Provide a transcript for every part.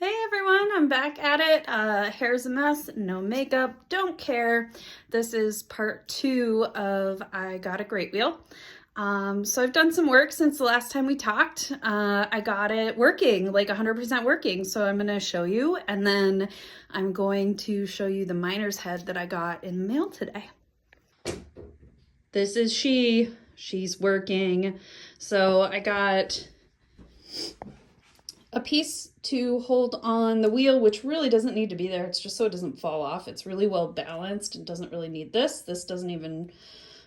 Hey everyone, I'm back at it. Hair's a mess, no makeup, don't care. This is part 2 of I Got a Great Wheel. So I've done some work since the last time we talked. I got it working, like 100% working. So I'm gonna show you, and then I'm going to show you the miner's head that I got in the mail today. This is she's working. So I got a piece to hold on the wheel, which really doesn't need to be there. It's just so it doesn't fall off. It's really well balanced and doesn't really need this. This doesn't even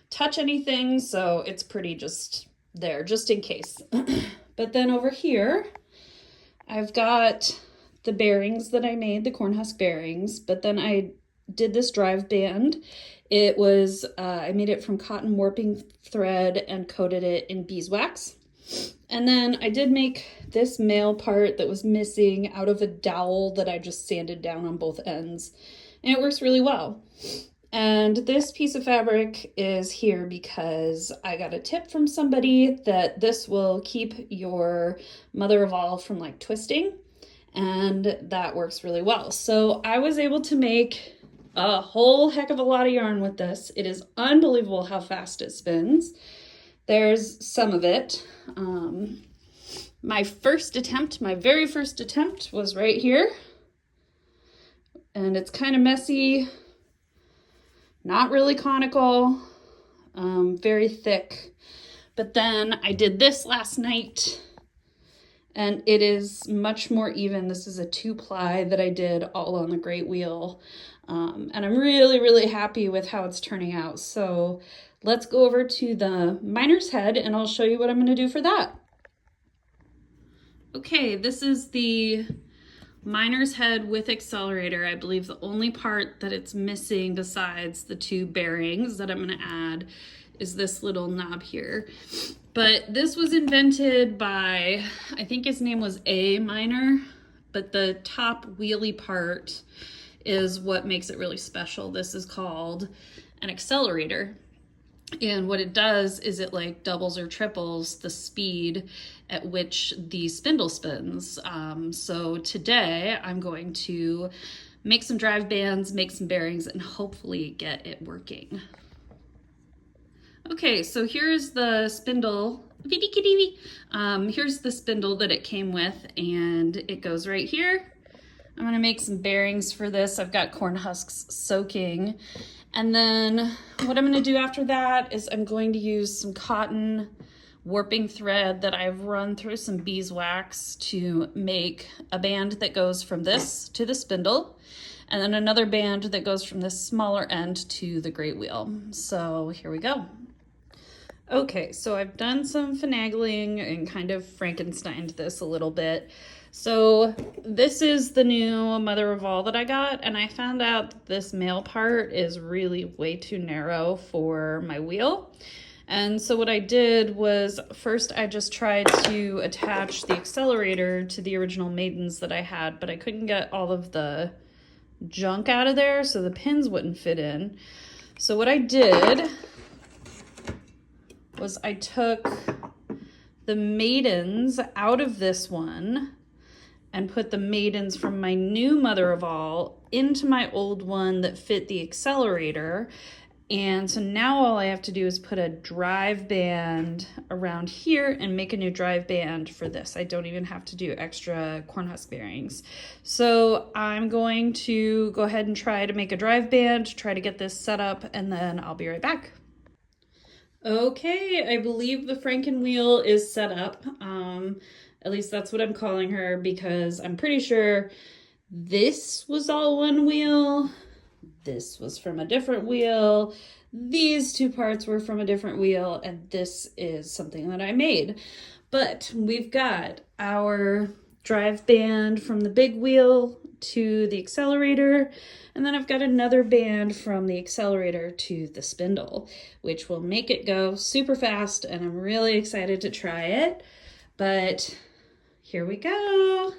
touch anything, so it's pretty just there, just in case. But then over here, I've got the bearings that I made, the corn husk bearings, but then I did this drive band. It was, I made it from cotton warping thread and coated it in beeswax. And then I did make this male part that was missing out of a dowel that I just sanded down on both ends. And it works really well. And this piece of fabric is here because I got a tip from somebody that this will keep your mother of all from like twisting. And that works really well. So I was able to make a whole heck of a lot of yarn with this. It is unbelievable how fast it spins. There's some of it. My very first attempt was right here. And it's kind of messy, not really conical, very thick. But then I did this last night and it is much more even. This is a 2-ply that I did all on the Great Wheel. And I'm really, really happy with how it's turning out. So let's go over to the miner's head and I'll show you what I'm going to do for that. Okay, this is the miner's head with accelerator. I believe the only part that it's missing besides the 2 bearings that I'm going to add is this little knob here. But this was invented by, I think his name was A Miner, but the top wheelie part is what makes it really special. This is called an accelerator. And what it does is it like doubles or triples the speed at which the spindle spins. So today I'm going to make some drive bands, make some bearings, and hopefully get it working. Okay, so here's the spindle. Here's the spindle that it came with, and it goes right here. I'm gonna make some bearings for this. I've got corn husks soaking. And then what I'm gonna do after that is I'm going to use some cotton warping thread that I've run through some beeswax to make a band that goes from this to the spindle, and then another band that goes from this smaller end to the Great Wheel. So here we go. Okay, so I've done some finagling and kind of Frankensteined this a little bit. So this is the new mother of all that I got, and I found out that this male part is really way too narrow for my wheel. And so what I did was first I just tried to attach the accelerator to the original maidens that I had, but I couldn't get all of the junk out of there, so the pins wouldn't fit in. So what I did was I took the maidens out of this one and put the maidens from my new mother of all into my old one that fit the accelerator. And so now all I have to do is put a drive band around here and make a new drive band for this. I don't even have to do extra corn husk bearings. So I'm going to go ahead and try to make a drive band, try to get this set up, and then I'll be right back. Okay, I believe the Franken wheel is set up. At least that's what I'm calling her, because I'm pretty sure this was all one wheel. This was from a different wheel. These 2 parts were from a different wheel, and this is something that I made. But we've got our drive band from the big wheel to the accelerator, and then I've got another band from the accelerator to the spindle, which will make it go super fast, and I'm really excited to try it. But here we go.